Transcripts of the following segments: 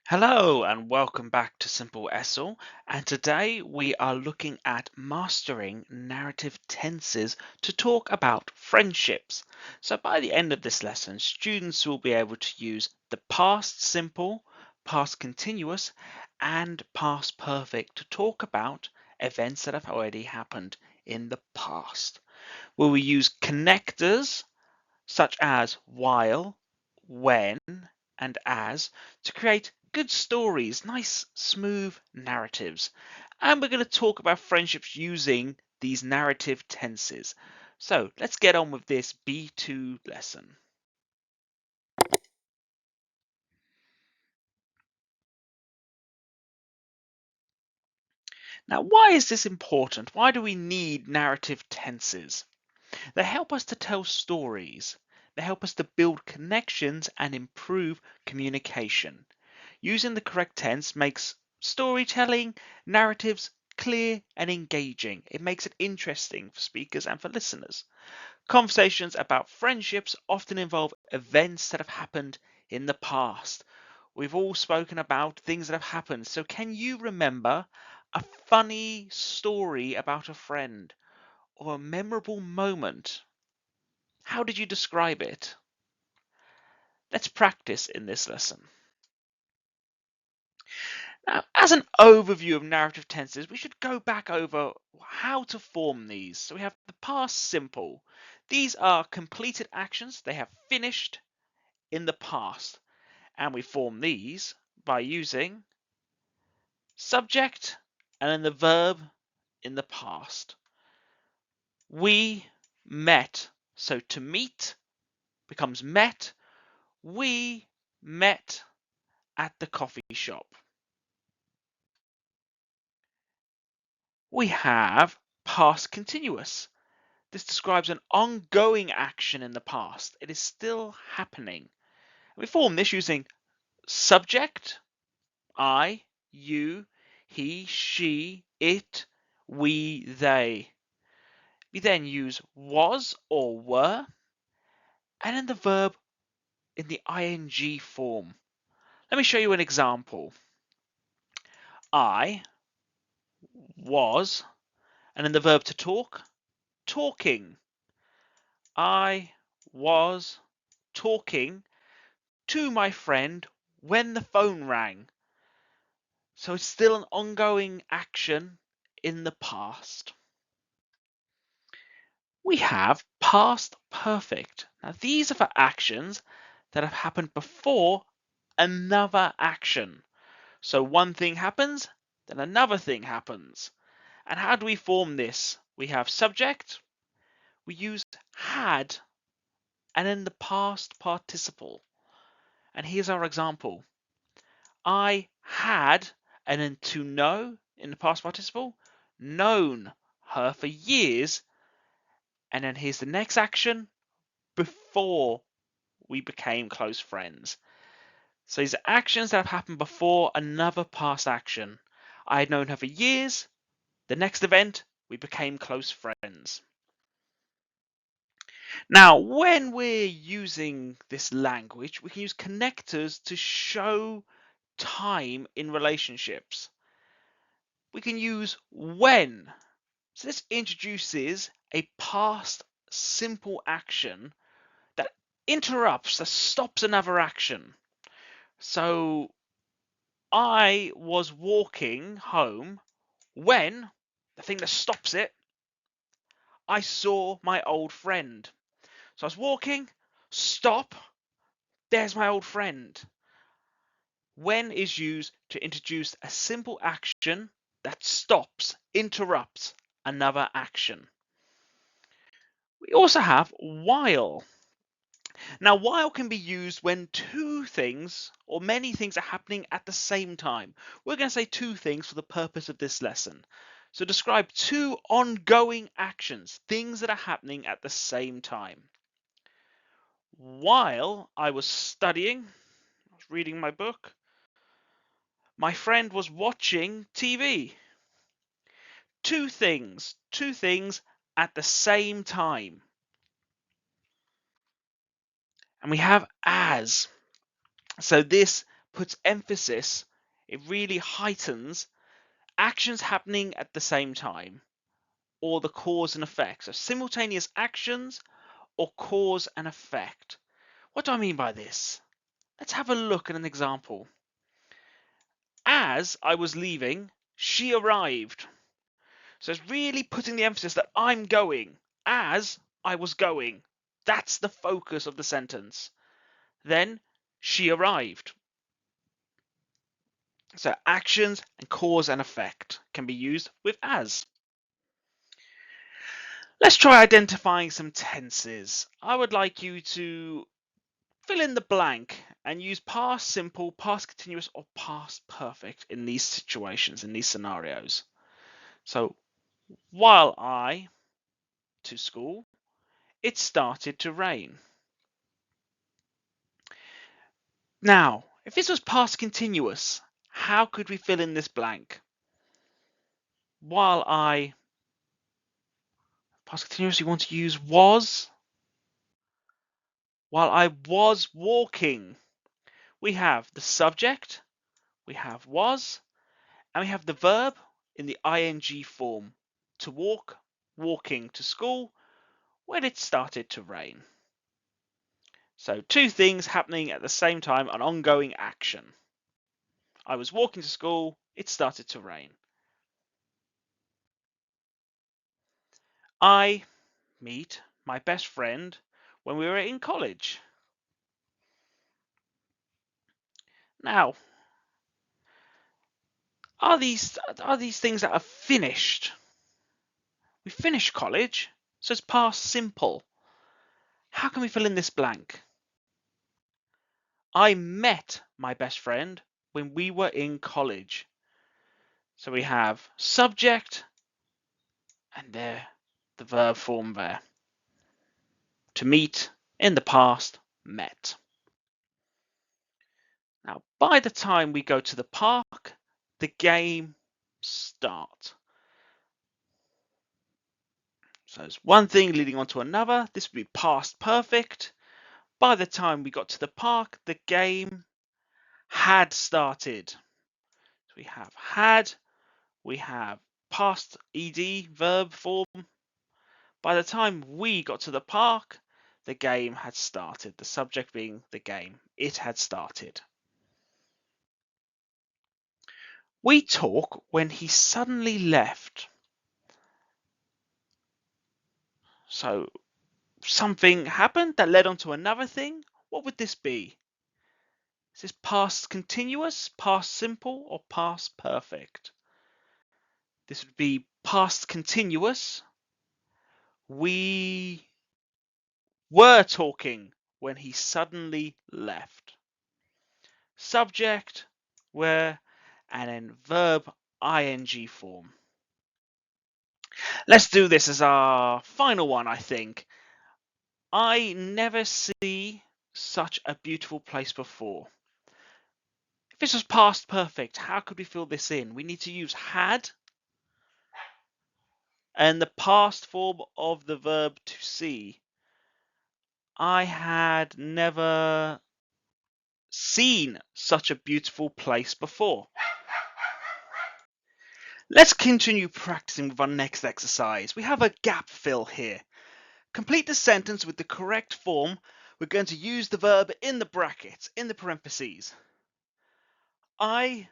Hello and welcome back to Simple-ESL, and today we are looking at mastering narrative tenses to talk about friendships. So by the end of this lesson, students will be able to use the past simple, past continuous, and past perfect to talk about events that have already happened in the past. We will use connectors such as while, when, and as to create good stories, nice, smooth narratives. And we're going to talk about friendships using these narrative tenses. So let's get on with this B2 lesson. Now, why is this important? Why do we need narrative tenses? They help us to tell stories. They help us to build connections and improve communication. Using the correct tense makes storytelling, narratives clear and engaging. It makes it interesting for speakers and for listeners. Conversations about friendships often involve events that have happened in the past. We've all spoken about things that have happened. So, can you remember a funny story about a friend or a memorable moment? How did you describe it? Let's practice in this lesson. Now, as an overview of narrative tenses, we should go back over how to form these. So we have the past simple. These are completed actions. They have finished in the past. And we form these by using subject and then the verb in the past. We met. So to meet becomes met. We met at the coffee shop. We have past continuous. This describes an ongoing action in the past. It is still happening. We form this using subject, I, you, he, she, it, we, they. We then use was or were, and then the verb in the ing form. Let me show you an example. I was, and then the verb to talk, talking. I was talking to my friend when the phone rang. So it's still an ongoing action in the past. We have past perfect. Now these are for actions that have happened before another action. So one thing happens, then another thing happens. And how do we form this? We have subject, we use had, and then the past participle. And here's our example. I had, and then to know in the past participle, known her for years. And then here's the next action, before we became close friends. So these are actions that have happened before another past action. I had known her for years. The next event, we became close friends. Now, when we're using this language, we can use connectors to show time in relationships. We can use when. So this introduces a past simple action that interrupts, that stops another action. So I was walking home when the thing that stops it, I saw my old friend. So I was walking, stop, there's my old friend. When is used to introduce a simple action that stops, interrupts another action. We also have while. Now, while can be used when two things or many things are happening at the same time. We're going to say two things for the purpose of this lesson. So describe two ongoing actions, things that are happening at the same time. While I was studying, I was reading my book, my friend was watching TV. Two things at the same time. And we have as. So this puts emphasis, it really heightens actions happening at the same time, or the cause and effect. So simultaneous actions or cause and effect. What do I mean by this? Let's have a look at an example. As I was leaving, she arrived. So it's really putting the emphasis that I'm going. As I was going. That's the focus of the sentence. Then she arrived. So actions and cause and effect can be used with as. Let's try identifying some tenses. I would like you to fill in the blank and use past simple, past continuous, or past perfect in these situations, in these scenarios. So, while I to school, it started to rain. Now, if this was past continuous, how could we fill in this blank? While I, past continuous, you want to use was. While I was walking, we have the subject, we have was, and we have the verb in the ing form. To walk, walking to school, when it started to rain. So two things happening at the same time, an ongoing action. I was walking to school, it started to rain. I meet my best friend when we were in college. Now, are these things that are finished? We finished college, so it's past simple. How can we fill in this blank? I met my best friend when we were in college. So we have subject and there the verb form there. To meet, in the past, met. Now, by the time we go to the park, the game starts. So it's one thing leading on to another. This would be past perfect. By the time we got to the park, the game had started. So we have had, we have past ed verb form. By the time we got to the park, the game had started. The subject being the game. It had started. We talk when he suddenly left. So something happened that led on to another thing. What would this be? Is this past continuous, past simple, or past perfect? This would be past continuous. We were talking when he suddenly left. Subject, were, and then verb ing form. Let's do this as our final one, I think. I never see such a beautiful place before. If this was past perfect, how could we fill this in? We need to use had and the past form of the verb to see. I had never seen such a beautiful place before. Let's continue practicing with our next exercise. We have a gap fill here. Complete the sentence with the correct form. We're going to use the verb in the brackets, in the parentheses. I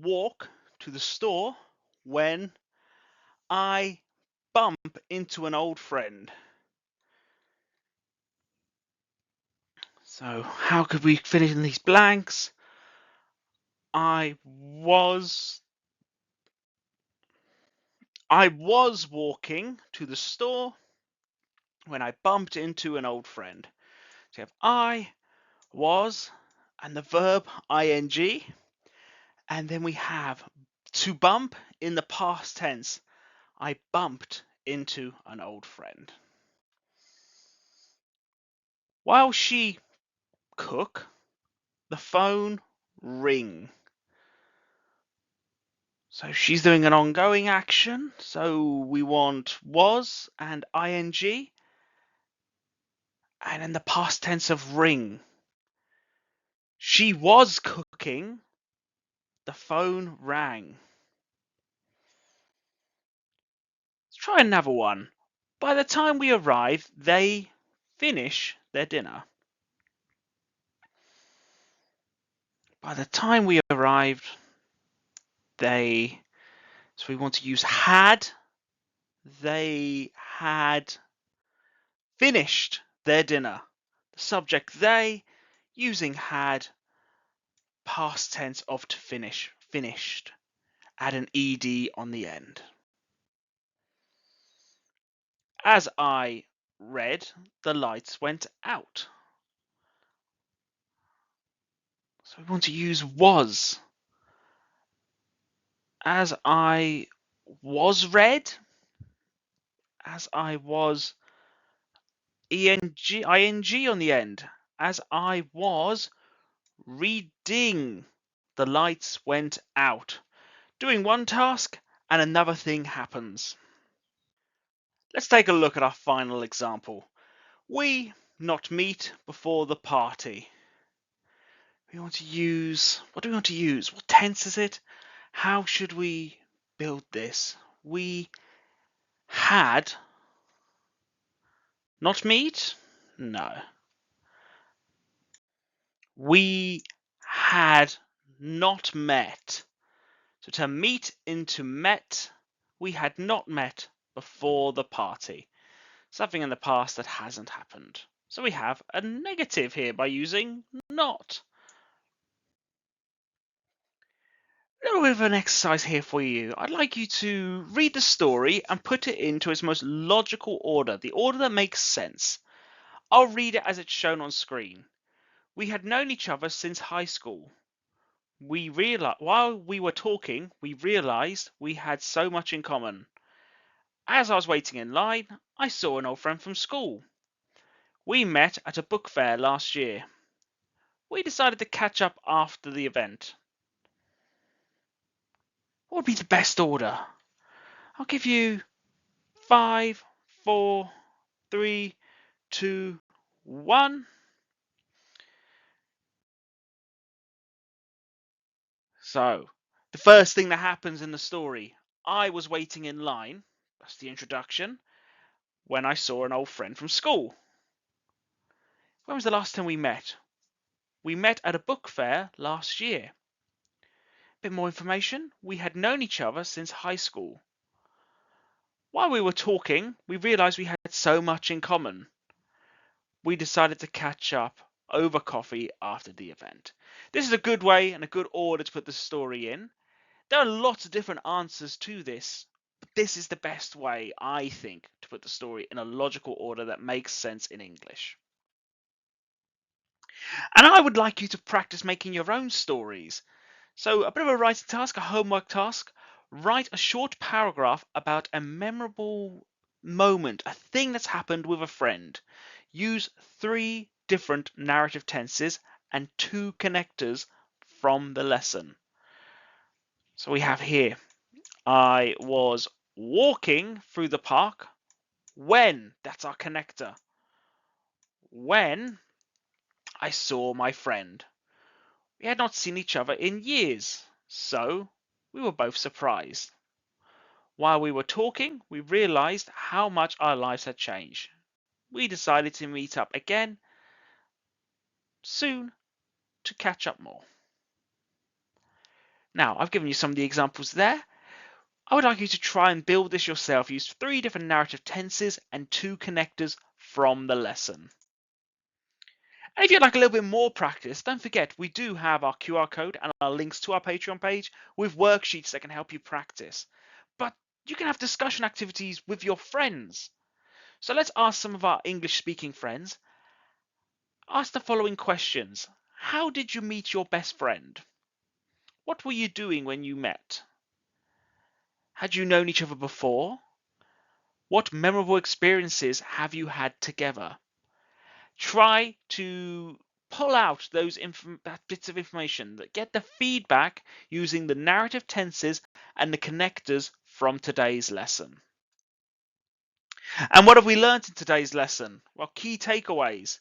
walk to the store when I bump into an old friend. So how could we finish in these blanks? I was walking to the store when I bumped into an old friend. So you have I was and the verb ing, and then we have to bump in the past tense. I bumped into an old friend. While she cook, the phone ring. So she's doing an ongoing action. So we want was and ing, and in the past tense of ring. She was cooking. The phone rang. Let's try another one. By the time we arrive, they finish their dinner. By the time we arrived, they. So we want to use had. They had finished their dinner. The subject they, using had, past tense of to finish, finished. Add an ed on the end. As I read, the lights went out. So we want to use was. As I was read. As I was ing on the end. As I was reading, the lights went out. Doing one task and another thing happens. Let's take a look at our final example. We not meet before the party. We want to use, what do we want to use? What tense is it? How should we build this? We had not meet? No. We had not met. So to meet into met, we had not met before the party. Something in the past that hasn't happened. So we have a negative here by using not. A little bit of an exercise here for you. I'd like you to read the story and put it into its most logical order, the order that makes sense. I'll read it as it's shown on screen. We had known each other since high school. While we were talking, we realized we had so much in common. As I was waiting in line, I saw an old friend from school. We met at a book fair last year. We decided to catch up after the event. What would be the best order? I'll give you 5, 4, 3, 2, 1. So, the first thing that happens in the story, I was waiting in line, that's the introduction, when I saw an old friend from school. When was the last time we met? We met at a book fair last year. Bit more information, we had known each other since high school. While we were talking, we realized we had so much in common. We decided to catch up over coffee after the event. This is a good way and a good order to put the story in. There are lots of different answers to this, but this is the best way, I think, to put the story in a logical order that makes sense in English. And I would like you to practice making your own stories. So a bit of a writing task, a homework task. Write a short paragraph about a memorable moment, a thing that's happened with a friend. Use 3 different narrative tenses and 2 connectors from the lesson. So we have here, I was walking through the park when, that's our connector, when I saw my friend. We had not seen each other in years, so we were both surprised. While we were talking, we realized how much our lives had changed. We decided to meet up again soon to catch up more. Now, I've given you some of the examples there. I would like you to try and build this yourself. Use 3 different narrative tenses and 2 connectors from the lesson. And if you'd like a little bit more practice, don't forget we do have our QR code and our links to our Patreon page with worksheets that can help you practice. But you can have discussion activities with your friends. So let's ask some of our English speaking friends. Ask the following questions. How did you meet your best friend? What were you doing when you met? Had you known each other before? What memorable experiences have you had together? Try to pull out those bits of information that get the feedback using the narrative tenses and the connectors from today's lesson. And what have we learned in today's lesson? Well, key takeaways.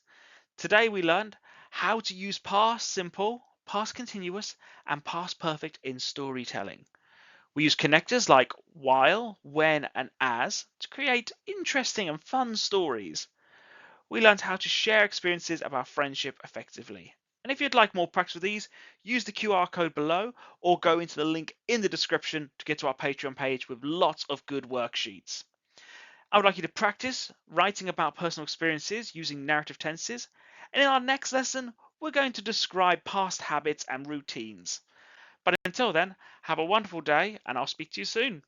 Today we learned how to use past simple, past continuous, and past perfect in storytelling. We use connectors like while, when, and as to create interesting and fun stories. We learned how to share experiences of our friendship effectively. And if you'd like more practice with these, use the QR code below or go into the link in the description to get to our Patreon page with lots of good worksheets. I would like you to practice writing about personal experiences using narrative tenses. And in our next lesson, we're going to describe past habits and routines. But until then, have a wonderful day and I'll speak to you soon.